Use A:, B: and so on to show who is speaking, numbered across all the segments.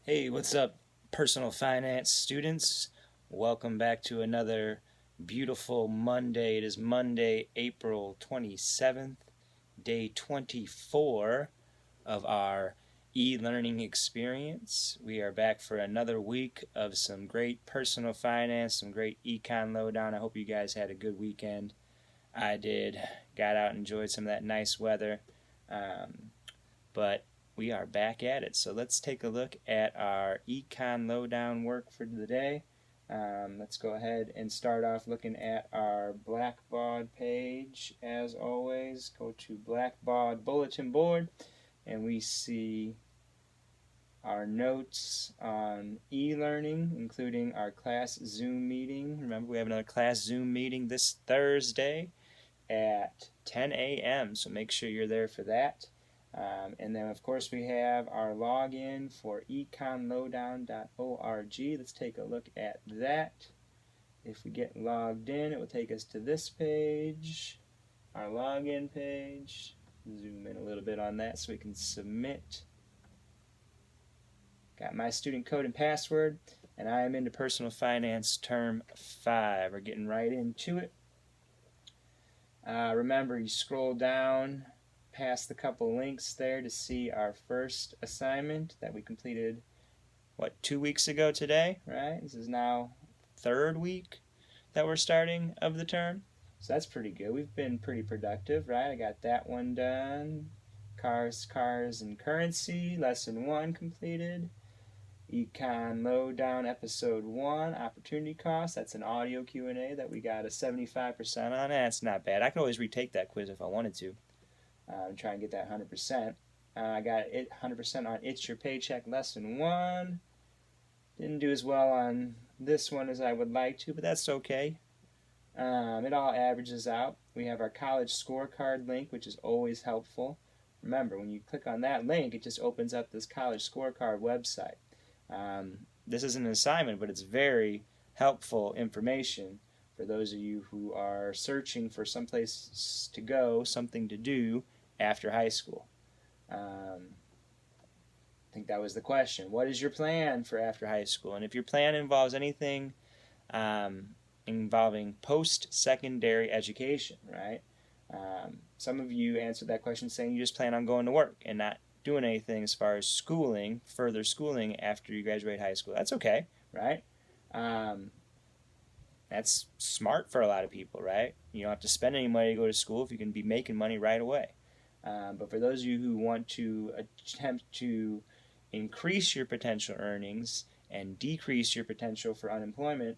A: Hey, what's up, personal finance students? Welcome back to another beautiful Monday. It is Monday, April 27th, day 24 of our e-learning experience. We are back for another week of some great personal finance, some great econ lowdown. I hope you guys had a good weekend. I did. Got out and enjoyed some of that nice weather. But we are back at it. So let's take a look at our econ lowdown work for the day. Let's go ahead and start off looking at our Blackbaud page. As always, go to Blackbaud bulletin board and we see our notes on e-learning, including our class Zoom meeting. Remember, we have another class Zoom meeting this Thursday at 10 a.m. So make sure you're there for that. And then, of course, we have our login for econlowdown.org. Let's take a look at that. If we get logged in, it will take us to this page, our login page. Zoom in a little bit on that so we can submit. Got my student code and password, and I am into personal finance term 5. We're getting right into it. Remember, you scroll down past the couple links there to see our first assignment that we completed, 2 weeks ago today, right? This is now third week that we're starting of the term. So that's pretty good. We've been pretty productive, right? I got that one done. Cars, and currency, lesson 1 completed. Econ Lowdown episode 1, opportunity cost. That's an audio Q&A that we got a 75% on. That's not bad. I could always retake that quiz if I wanted to. Try and get that 100%. I got it 100% on It's Your Paycheck lesson 1. Didn't do as well on this one as I would like to, but that's okay. It all averages out. We have our college scorecard link, which is always helpful. Remember, when you click on that link, it just opens up this college scorecard website. This isn't an assignment, but it's very helpful information for those of you who are searching for some place to go, something to do after high school. I think that was the question. What is your plan for after high school? And if your plan involves anything involving post-secondary education, right? Some of you answered that question saying you just plan on going to work and not doing anything as far as schooling, further schooling after you graduate high school. That's okay, right? That's smart for a lot of people, right? You don't have to spend any money to go to school if you can be making money right away. But for those of you who want to attempt to increase your potential earnings and decrease your potential for unemployment,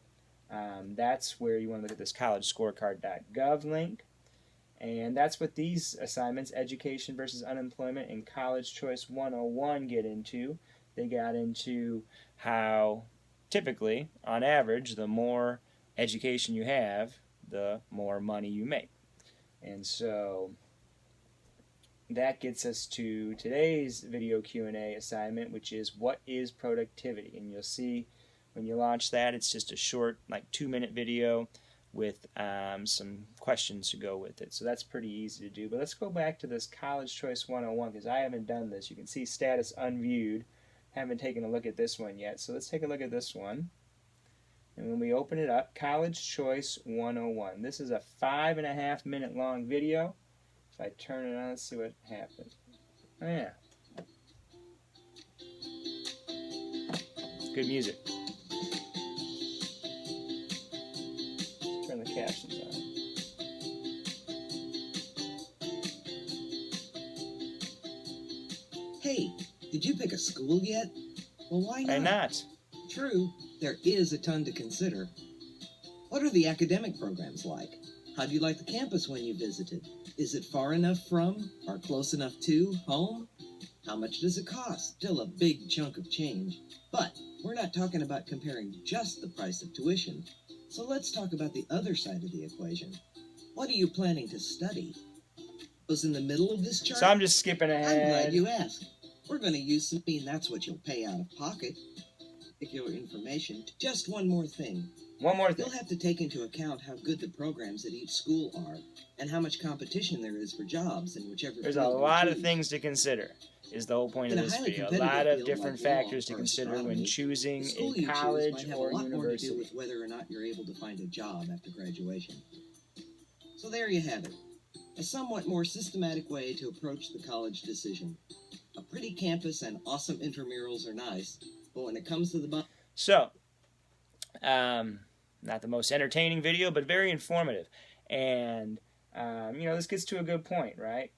A: that's where you want to look at this collegescorecard.gov link. And that's what these assignments, education versus unemployment and College Choice 101, get into. They got into how typically, on average, the more education you have, the more money you make. And so that gets us to today's video Q&A assignment, which is what is productivity? And you'll see when you launch that, it's just a short, 2-minute video with some questions to go with it. So that's pretty easy to do. But let's go back to this College Choice 101 because I haven't done this. You can see status unviewed. Haven't taken a look at this one yet. So let's take a look at this one. And when we open it up, College Choice 101. This is a 5.5-minute long video. If I turn it on, let's see what happens. Oh yeah. It's good music. Turn the captions on.
B: Hey, did you pick a school yet? Well, why not?
A: Why not?
B: True, there is a ton to consider. What are the academic programs like? How do you like the campus when you visited? Is it far enough from, or close enough to, home? How much does it cost? Still a big chunk of change. But we're not talking about comparing just the price of tuition. So let's talk about the other side of the equation. What are you planning to study? Was in the middle of this chart?
A: So I'm just skipping ahead.
B: I'm glad you asked. We're going to use some, that's what you'll pay out of pocket. Particular information. Just one more thing.
A: One more thing.
B: You'll have to take into account how good the programs at each school are and how much competition there is for jobs in whichever
A: There's a
B: field you
A: lot of
B: choose.
A: things to consider. is the whole point
B: In
A: of
B: a
A: this
B: highly
A: video. A
B: competitive
A: lot of
B: field
A: different
B: like law
A: factors to
B: or
A: consider when
B: astronomy,
A: choosing
B: the school
A: a
B: you choose
A: college
B: might have
A: or
B: a lot more to do
A: university.
B: with whether or not you're able to find a job after graduation. So there you have it, a somewhat more systematic way to approach the college decision. A pretty campus and awesome intramurals are nice, but when it comes to the
A: So, not the most entertaining video, but very informative. And, this gets to a good point, right?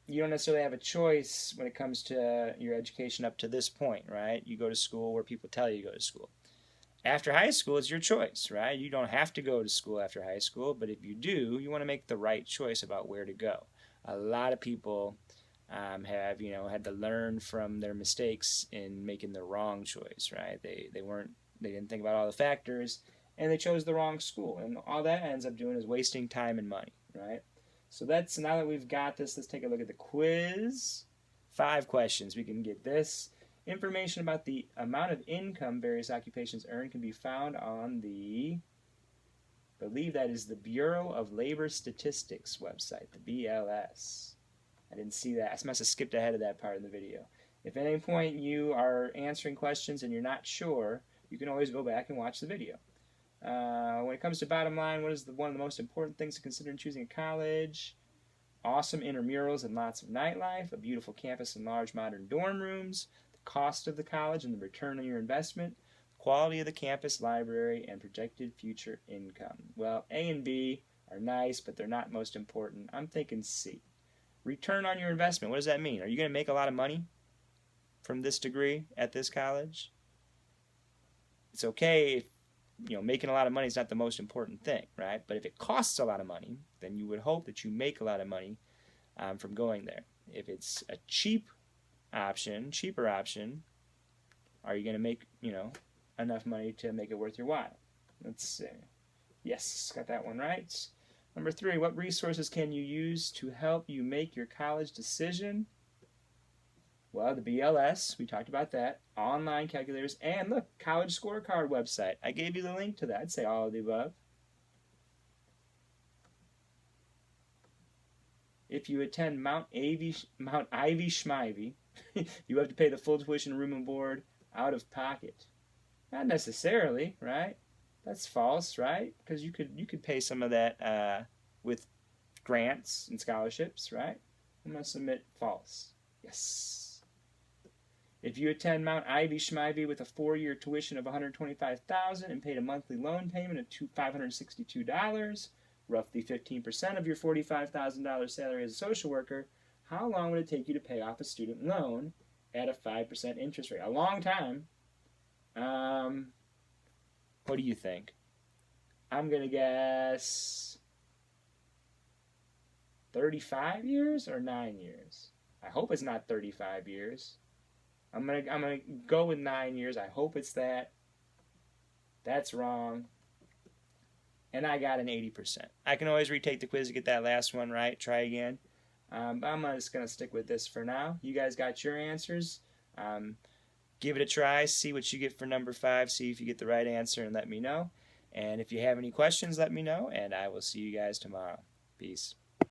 A: You don't necessarily have a choice when it comes to your education up to this point, right? You go to school where people tell you to go to school. After high school, it's your choice, right? You don't have to go to school after high school, but if you do, you want to make the right choice about where to go. A lot of people have, had to learn from their mistakes in making the wrong choice, right? They didn't think about all the factors, and they chose the wrong school, and all that ends up doing is wasting time and money, right? So now that we've got this, let's take a look at the quiz. 5 questions. We can get this. Information about the amount of income various occupations earn can be found on I believe that is the Bureau of Labor Statistics website, the BLS. I didn't see that. I must have skipped ahead of that part of the video. If at any point you are answering questions and you're not sure, you can always go back and watch the video. When it comes to bottom line, what is one of the most important things to consider in choosing a college? Awesome intramurals and lots of nightlife, a beautiful campus and large modern dorm rooms, the cost of the college and the return on your investment, the quality of the campus library, and projected future income. Well, A and B are nice, but they're not most important. I'm thinking C. Return on your investment. What does that mean? Are you going to make a lot of money from this degree at this college? It's okay if making a lot of money is not the most important thing, right? But if it costs a lot of money, then you would hope that you make a lot of money from going there. If it's a cheaper option, are you going to make, enough money to make it worth your while? Let's see. Yes, got that one right. Number 3, what resources can you use to help you make your college decision? Well, the BLS, we talked about that, online calculators, and look, College Scorecard website. I gave you the link to that. I'd say all of the above. If you attend Mount Ivy Schmivy, you have to pay the full tuition, room and board out of pocket. Not necessarily, right? That's false, right? Because you could pay some of that with grants and scholarships, right? I'm going to submit false. Yes. If you attend Mount Ivy Schmivy with a 4-year tuition of $125,000 and paid a monthly loan payment of $562, roughly 15% of your $45,000 salary as a social worker, how long would it take you to pay off a student loan at a 5% interest rate? A long time. What do you think? I'm going to guess 35 years or 9 years. I hope it's not 35 years. I'm gonna go with 9 years. I hope it's that. That's wrong. And I got an 80%. I can always retake the quiz to get that last one right. Try again. But I'm just going to stick with this for now. You guys got your answers. Give it a try. See what you get for number 5. See if you get the right answer and let me know. And if you have any questions, let me know. And I will see you guys tomorrow. Peace.